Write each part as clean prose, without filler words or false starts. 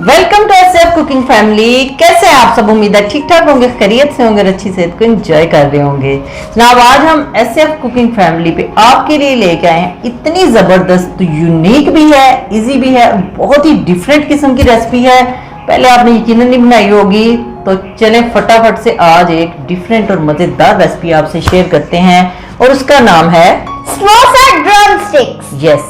Welcome to SF cooking family. कैसे हैं आप सब? उम्मीद है ठीक ठाक होंगे, खैरियत से होंगे, अच्छी सेहत को एंजॉय कर रहे होंगे। जनाब आज हम एसएफ कुकिंग फैमिली पे आपके लिए लेके आए हैं इतनी जबरदस्त, यूनिक भी है, इजी भी है, बहुत ही डिफरेंट किस्म की रेसिपी है। पहले आपने यकीनन नहीं बनाई होगी, तो चलें फटाफट से आज एक डिफरेंट और मजेदार रेसिपी आपसे शेयर करते हैं और उसका नाम है समोसा ड्रमस्टिक्स। यस,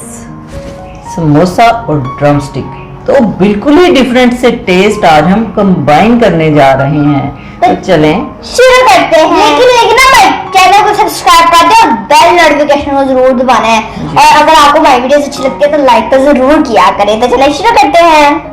समोसा और ड्रमस्टिक। तो बिल्कुल ही डिफरेंट से टेस्ट आज हम कंबाइन करने जा रहे हैं, तो चलें शुरू करते हैं। लेकिन ना चैनल को सब्सक्राइब कर दे और बेल नोटिफिकेशन को जरूर दबाना है, और अगर आपको हमारी वीडियोस अच्छी लगती है तो लाइक तो जरूर किया करें। तो चलिए शुरू करते हैं।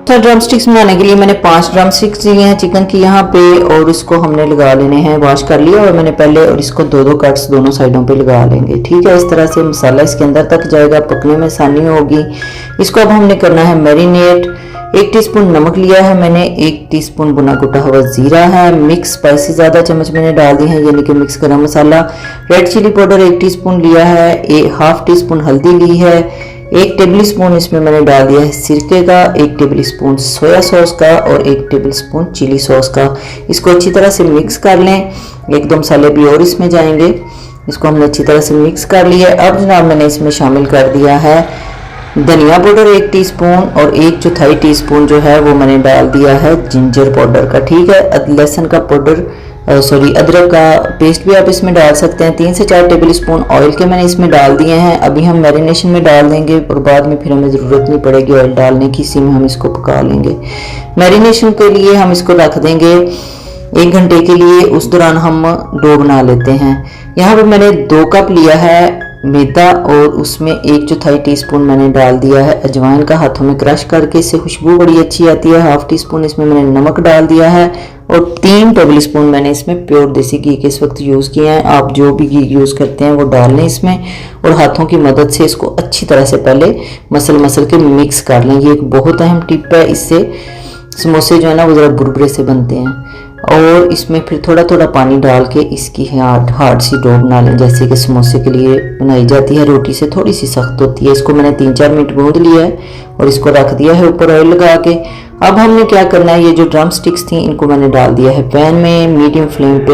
तो ड्रमस्टिक्स बनाने के लिए मैंने 5 ड्रमस्टिक्स लिए हैं चिकन की यहाँ पे, और इसको हमने लगा लेने हैं, वॉश कर लिया और मैंने पहले, और इसको 2-2 कट्स दोनों साइडों पे लगा लेंगे। ठीक है, इस तरह से मसाला इसके अंदर तक जाएगा, पकने में आसानी होगी। इसको अब हमने करना है मैरिनेट। 1 टीस्पून नमक लिया है मैंने, 1 टीस्पून भुना कुटा हुआ जीरा है, मिक्स स्पाइसेस आधा चम्मच मैंने डाल दी है, यानी कि मिक्स गरम मसाला। रेड चिली पाउडर 1 टीस्पून लिया है, 1/2 टीस्पून हल्दी ली है, 1 टेबल स्पून इसमें मैंने डाल दिया है सिरके का, 1 टेबल स्पून सोया सॉस का और 1 टेबल स्पून चिली सॉस का। इसको अच्छी तरह से मिक्स कर लें। 1-2 मसाले भी और इसमें जाएंगे। इसको हमने अच्छी तरह से मिक्स कर लिया है। अब जनाब मैंने इसमें शामिल कर दिया है धनिया पाउडर 1 टीस्पून और 1/4 टीस्पून जो है वो मैंने डाल दिया है जिंजर पाउडर का। ठीक है, लहसुन का पाउडर, अदरक का पेस्ट भी आप इसमें डाल सकते हैं। 3 से 4 टेबल स्पून ऑयल के मैंने इसमें डाल दिए हैं। अभी हम मैरिनेशन में डाल देंगे और बाद में फिर हमें ज़रूरत नहीं पड़ेगी ऑयल डालने की, इसी में हम इसको पका लेंगे। मैरिनेशन के लिए हम इसको रख देंगे 1 घंटे के लिए। उस दौरान हम डो बना लेते हैं। यहाँ पर मैंने 2 कप लिया है मैदा और उसमें 1/4 टीस्पून मैंने डाल दिया है अजवाइन का, हाथों में क्रश करके, इससे खुशबू बड़ी अच्छी आती है। 1/2 टीस्पून इसमें मैंने नमक डाल दिया है और 3 टेबल स्पून मैंने इसमें प्योर देसी घी के इस वक्त यूज़ किया है। आप जो भी घी यूज़ करते हैं वो डाल लें इसमें, और हाथों की मदद से इसको अच्छी तरह से पहले मसल के मिक्स कर लें। ये एक बहुत अहम टिप है, इससे समोसे जो है ना वो ज़रा बुरबुरे से बनते हैं। और इसमें फिर थोड़ा थोड़ा पानी डाल के इसकी हार्ड सी डो बना लें, जैसे कि समोसे के लिए बनाई जाती है, रोटी से थोड़ी सी सख्त होती है। इसको मैंने 3-4 मिनट गूंद लिया है और इसको रख दिया है ऊपर ऑयल लगा के। अब हमने क्या करना है, ये जो ड्रम स्टिक्स थी इनको मैंने डाल दिया है पैन में। मीडियम फ्लेम पे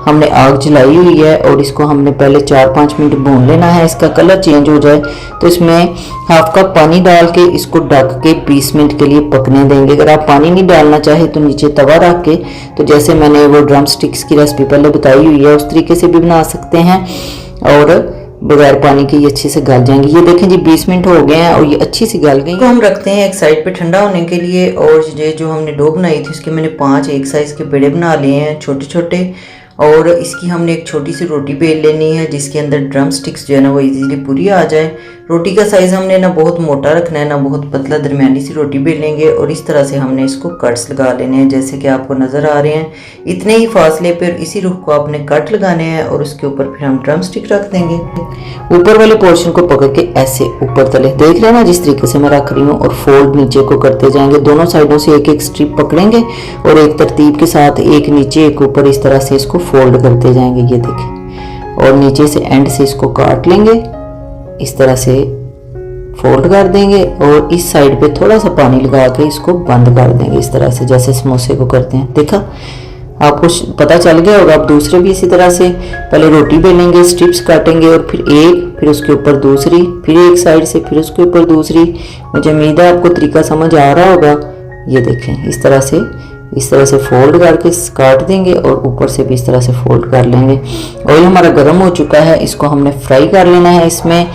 हमने आग जलाई हुई है और इसको हमने पहले 4-5 मिनट भून लेना है। इसका कलर चेंज हो जाए तो इसमें 1/2 कप पानी डाल के इसको ढक के 20 मिनट के लिए पकने देंगे। अगर आप पानी नहीं डालना चाहे तो नीचे तवा रख के, तो जैसे मैंने वो ड्रम स्टिक्स की रेसिपी पहले बताई हुई है उस तरीके से भी बना सकते हैं, और बगैर पानी के ये अच्छे से गल जाएंगे। ये देखें जी 20 मिनट हो गए हैं और ये अच्छी सी गल गई। तो हम रखते हैं एक साइड पे ठंडा होने के लिए। और ये जो हमने डो बनाई थी उसके मैंने 5 एक साइज़ के पेड़े बना लिए हैं छोटे छोटे, और इसकी हमने एक छोटी सी रोटी बेल लेनी है जिसके अंदर ड्रम स्टिक्स जो है ना वो इजीली पूरी आ जाए। रोटी का साइज़ हमने ना बहुत मोटा रखना है ना बहुत पतला, दरमियानी सी रोटी बेलेंगे और इस तरह से हमने इसको कट्स लगा लेने हैं जैसे कि आपको नज़र आ रहे हैं। इतने ही फासले पर इसी रुख को आपने कट लगाने हैं और उसके ऊपर फिर हम ड्रम स्टिक रख देंगे। ऊपर वाले पोर्शन को पकड़ के ऐसे ऊपर तले देख रहे हैं ना जिस तरीके से मैं रख रही हूँ, और फोल्ड नीचे को करते जाएंगे। दोनों साइडों से एक एक स्ट्रिप पकड़ेंगे और एक तरतीब के साथ एक नीचे एक ऊपर इस तरह से इसको फोल्ड करते जाएंगे। ये देखें, और नीचे से एंड से इसको काट लेंगे, इस तरह से फोल्ड कर देंगे और इस साइड पे थोड़ा सा पानी लगा के इसको बंद कर देंगे इस तरह से, जैसे समोसे को करते हैं। देखा, आपको पता चल गया होगा। आप दूसरे भी इसी तरह से पहले रोटी बेलेंगे, स्ट्रिप्स काटेंगे और फिर एक, फिर उसके ऊपर दूसरी, फिर एक साइड से, फिर उसके ऊपर दूसरी। मुझे उम्मीद है आपको तरीका समझ आ रहा होगा। ये देखें, इस तरह से फोल्ड करके काट देंगे और ऊपर से भी इस तरह से फोल्ड कर लेंगे। ऑयल हमारा गर्म हो चुका है, इसको हमने फ्राई कर लेना है। इसमें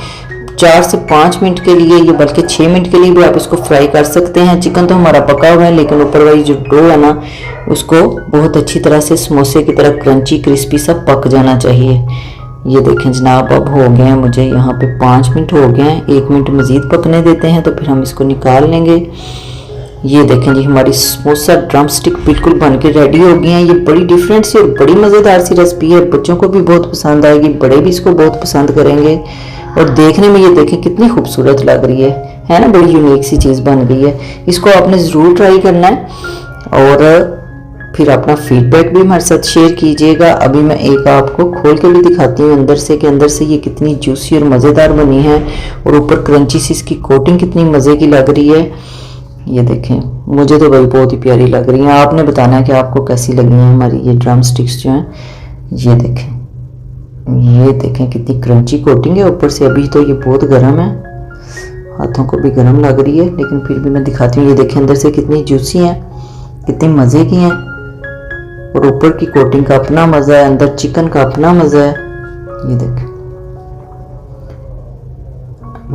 4 से 5 मिनट के लिए, ये बल्कि 6 मिनट के लिए भी आप इसको फ्राई कर सकते हैं। चिकन तो हमारा पका हुआ है, लेकिन ऊपर वाली जो डो है ना उसको बहुत अच्छी तरह से समोसे की तरह क्रंची क्रिस्पी सा पक जाना चाहिए। ये देखें जनाब, अब हो गए हैं, मुझे यहाँ पे 5 मिनट हो गए हैं। 1 मिनट मज़ीद पकने देते हैं तो फिर हम इसको निकाल लेंगे। ये देखें जी, हमारी समोसा ड्रम स्टिक बिल्कुल बन के रेडी हो गई हैं। ये बड़ी डिफरेंट सी और बड़ी मज़ेदार सी रेसिपी है, बच्चों को भी बहुत पसंद आएगी, बड़े भी इसको बहुत पसंद करेंगे। और देखने में ये देखें कितनी खूबसूरत लग रही है ना, बड़ी यूनिक सी चीज़ बन गई है। इसको आपने ज़रूर ट्राई करना है और फिर अपना फीडबैक भी हमारे साथ शेयर कीजिएगा। अभी मैं एक आपको खोल के भी दिखाती हूँ अंदर से कि अंदर से ये कितनी जूसी और मज़ेदार बनी है, और ऊपर क्रंची सी इसकी कोटिंग कितनी मज़े की लग रही है। ये देखें, मुझे तो भाई बहुत ही प्यारी लग रही हैं। आपने बताना है कि आपको कैसी लगी हैं हमारी ये ड्रम स्टिक्स जो हैं। ये देखें कितनी क्रंची कोटिंग है ऊपर से। अभी तो ये बहुत गर्म है, हाथों को भी गर्म लग रही है, लेकिन फिर भी मैं दिखाती हूँ। ये देखें अंदर से कितनी जूसी हैं, कितनी मज़े की हैं, और ऊपर की कोटिंग का अपना मज़ा है, अंदर चिकन का अपना मज़ा है। ये देखें,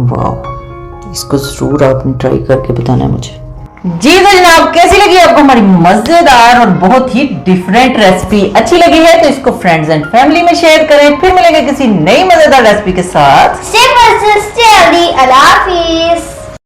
वाह, इसको ज़रूर आपने ट्राई करके बताना है मुझे। जी तो जनाब, कैसी लगी आपको हमारी मजेदार और बहुत ही डिफरेंट रेसिपी? अच्छी लगी है तो इसको फ्रेंड्स एंड फैमिली में शेयर करें। फिर मिलेंगे किसी नई मजेदार रेसिपी के साथ। स्टे हेल्दी, अल्लाह हाफिज।